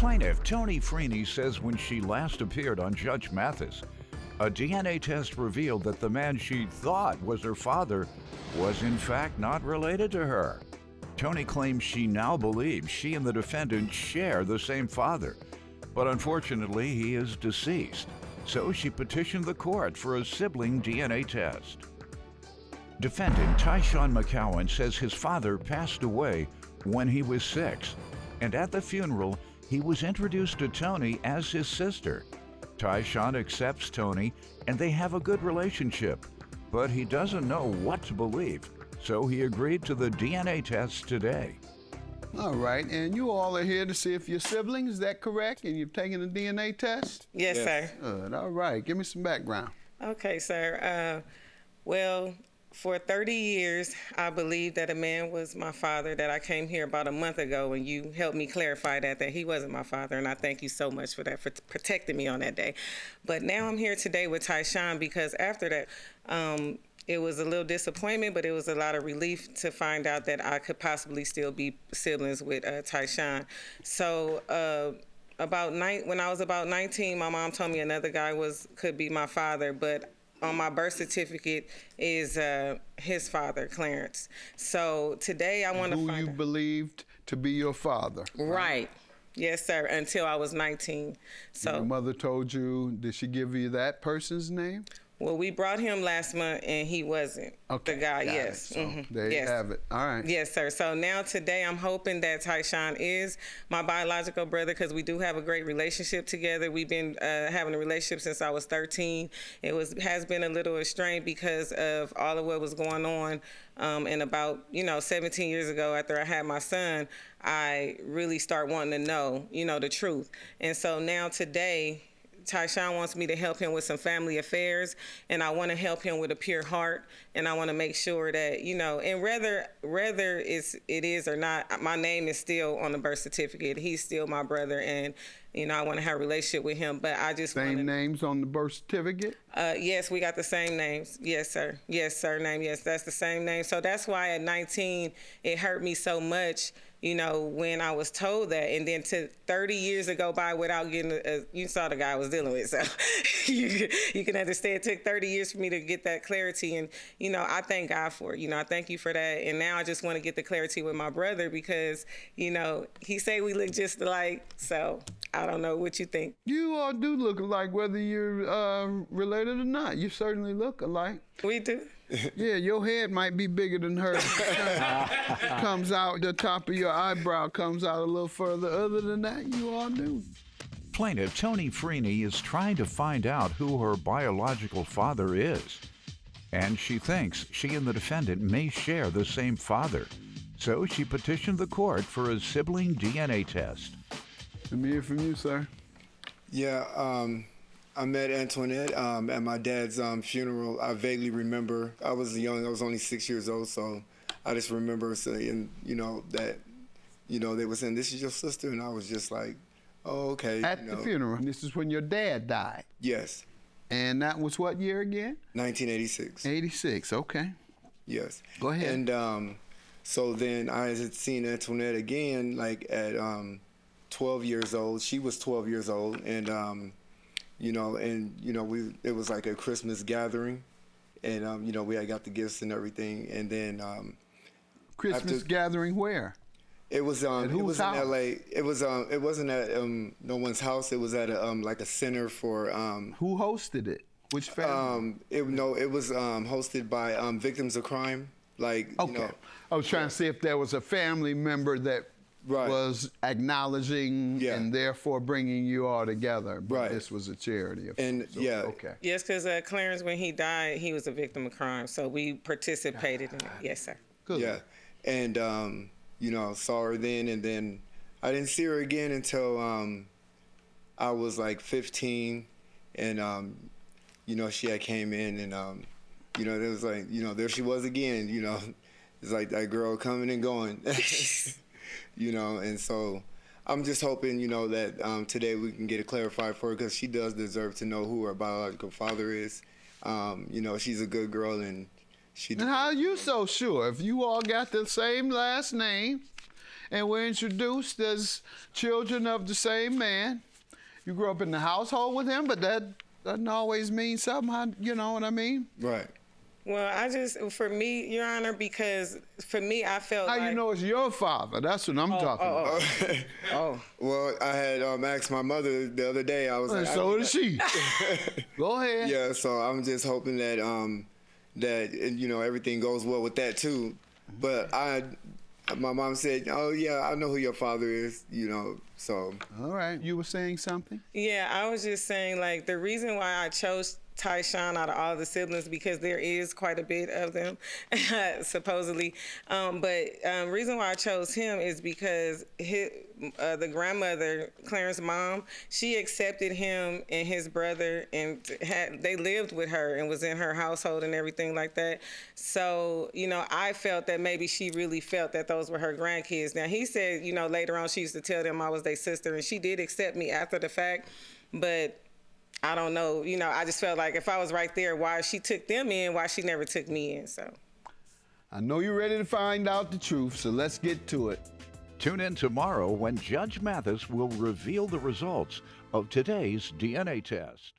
Plaintiff Tony Freeney says when she last appeared on Judge Mathis, a DNA test revealed that the man she thought was her father was in fact not related to her. Tony claims she now believes she and the defendant share the same father, but unfortunately he is deceased, so she petitioned the court for a sibling DNA test. Defendant Tyshawn McCowan says his father passed away when he was 6, and at the funeral he was introduced to Tony as his sister. Tyshawn accepts Tony and they have a good relationship, but he doesn't know what to believe, so he agreed to the DNA test today. All right, and you all are here to see if you're siblings, is that correct? And you've taken a DNA test? Yes, sir. Good, all right, give me some background. Okay, sir. Well, for 30 years, I believed that a man was my father, that I came here about a month ago, and you helped me clarify that he wasn't my father, and I thank you so much for that, for protecting me on that day. But now I'm here today with Tyshawn because after that, it was a little disappointment, but it was a lot of relief to find out that I could possibly still be siblings with Tyshawn. So when I was about 19, my mom told me another guy could be my father, but on my birth certificate is his father, Clarence. So today I want to find out who you believed to be your father. Right. Yes, sir, until I was 19. So your mother told you, did she give you that person's name? Well, we brought him last month, and he wasn't the guy. Yes. So there you have it. All right. Yes, sir. So now today I'm hoping that Tyshawn is my biological brother because we do have a great relationship together. We've been having a relationship since I was 13. It has been a little strained because of all of what was going on. And about 17 years ago, after I had my son, I really start wanting to know the truth. And so now today, Tyshawn wants me to help him with some family affairs, and I want to help him with a pure heart, and I want to make sure that, and whether it is or not, my name is still on the birth certificate. He's still my brother, and, I want to have a relationship with him, but I just Same names on the birth certificate? Yes, we got the same names. Yes, sir. Yes, surname. Yes, that's the same name. So that's why at 19, it hurt me so much, when I was told that. And then 30 years ago by without getting you saw the guy I was dealing with. So you can understand it took 30 years for me to get that clarity. And, I thank God for it. I thank you for that. And now I just want to get the clarity with my brother because, he say we look just alike. So I don't know what you think. You all do look alike, whether you're related or not. You certainly look alike. We do? Yeah, your head might be bigger than hers. Comes out, the top of your eyebrow comes out a little further. Other than that, you all do. Plaintiff Tony Freeney is trying to find out who her biological father is. And she thinks she and the defendant may share the same father. So she petitioned the court for a sibling DNA test. Let me hear from you, sir. Yeah, I met Antoinette at my dad's funeral. I vaguely remember. I was young. I was only 6 years old, so I just remember saying, that, they were saying, "This is your sister," and I was just like, "Oh, okay." At the funeral. This is when your dad died. Yes. And that was what year again? 1986. 86. Okay. Yes. Go ahead. And so then I had seen Antoinette again, like at 12 years old. She was 12 years old, and it was like a Christmas gathering, and we had got the gifts and everything, and then Christmas gathering where? It was At whose it was house? in LA. It wasn't at no one's house. It was at a like a center for Who hosted it? Which family? it was hosted by victims of crime. Like Okay. I was trying to see if there was a family member that was acknowledging and therefore bringing you all together. But this was a charity. And okay. Yes, because Clarence, when he died, he was a victim of crime, so we participated in it. Yes, sir. Good. Yeah, and saw her then, and then I didn't see her again until I was like 15, and she had came in, and it was like there she was again. It's like that girl coming and going. And so I'm just hoping, that today we can get it clarified for her because she does deserve to know who her biological father is. She's a good girl, and she. And how are you so sure? If you all got the same last name, and we're introduced as children of the same man. You grew up in the household with him, but that doesn't always mean something, you know what I mean? Right. Well, for me, Your Honor, because for me, I felt How like... you know it's your father? That's what I'm talking about. Well, I had asked my mother the other day. I was like, so did she. Go ahead. Yeah, so I'm just hoping that everything goes well with that too. But my mom said, "Oh yeah, I know who your father is," so. All right. You were saying something? Yeah, I was just saying, like, the reason why I chose Tyshawn out of all the siblings, because there is quite a bit of them, supposedly. But reason why I chose him is because the grandmother, Clarence's mom, she accepted him and his brother, and they lived with her and was in her household and everything like that. So, I felt that maybe she really felt that those were her grandkids. Now, he said, later on she used to tell them I was their sister, and she did accept me after the fact, but I don't know, I just felt like if I was right there, why she took them in, why she never took me in, so. I know you're ready to find out the truth, so let's get to it. Tune in tomorrow when Judge Mathis will reveal the results of today's DNA test.